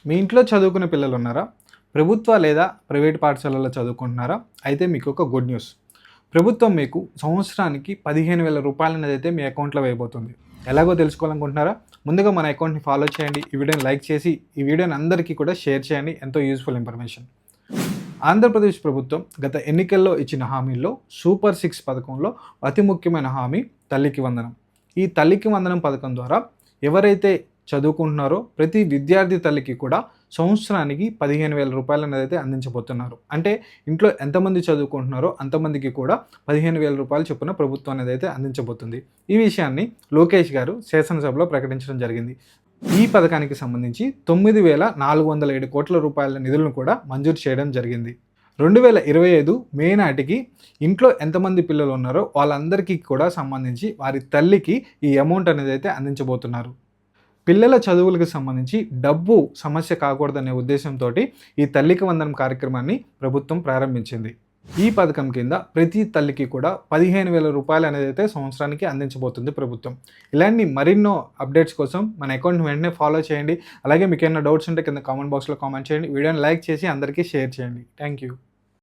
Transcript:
మీ ఇంట్లో చదువుకునే పిల్లలు ఉన్నారా? ప్రభుత్వ లేదా ప్రైవేట్ పాఠశాలలో చదువుకుంటున్నారా? అయితే మీకు ఒక గుడ్ న్యూస్. ప్రభుత్వం మీకు సంవత్సరానికి 15,000 రూపాయలనేదైతే మీ అకౌంట్‌లో వేయబోతుంది. ఎలాగో తెలుసుకోవాలనుకుంటున్నారా? ముందుగా మన అకౌంట్‌ని ఫాలో చేయండి. ఈ వీడియోని లైక్ చేసి, ఈ వీడియోని అందరికీ కూడా షేర్ చేయండి. ఎంతో యూజ్‌ఫుల్ ఇన్ఫర్మేషన్. ఆంధ్రప్రదేశ్ ప్రభుత్వం గత ఎన్నికల్లో ఇచ్చిన హామీల్లో సూపర్ సిక్స్ పథకంలో అతి ముఖ్యమైన హామీ తల్లికి వందనం. ఈ తల్లికి వందనం పథకం ద్వారా ఎవరైతే చదువుకుంటున్నారో ప్రతి విద్యార్థి తల్లికి కూడా సంవత్సరానికి 15,000 రూపాయలు అనేది అందించబోతున్నారు. అంటే ఇంట్లో ఎంతమంది చదువుకుంటున్నారో అంతమందికి కూడా 15,000 రూపాయలు చొప్పున ప్రభుత్వం అనేది అయితే అందించబోతుంది. ఈ విషయాన్ని లోకేష్ గారు శాసనసభలో ప్రకటించడం జరిగింది. ఈ పథకానికి సంబంధించి 9,407 కోట్ల రూపాయల నిధులను కూడా మంజూరు చేయడం జరిగింది. 2025 మే నాటికి ఇంట్లో ఎంతమంది పిల్లలు ఉన్నారో వాళ్ళందరికీ కూడా సంబంధించి వారి తల్లికి ఈ అమౌంట్ అనేది అయితే అందించబోతున్నారు. పిల్లల చదువులకు సంబంధించి డబ్బు సమస్య కాకూడదనే ఉద్దేశంతో ఈ తల్లికి వందనం కార్యక్రమాన్ని ప్రభుత్వం ప్రారంభించింది. ఈ పథకం కింద ప్రతి తల్లికి కూడా 15,000 రూపాయలు అనేది అయితే సంవత్సరానికి అందించబోతుంది ప్రభుత్వం. ఇలాంటి మరెన్నో అప్డేట్స్ కోసం మన అకౌంట్ని వెంటనే ఫాలో చేయండి. అలాగే మీకు ఏమైనా డౌట్స్ ఉంటే కింద కామెంట్ బాక్స్లో కామెంట్ చేయండి. వీడియోని లైక్ చేసి అందరికీ షేర్ చేయండి. Thank you.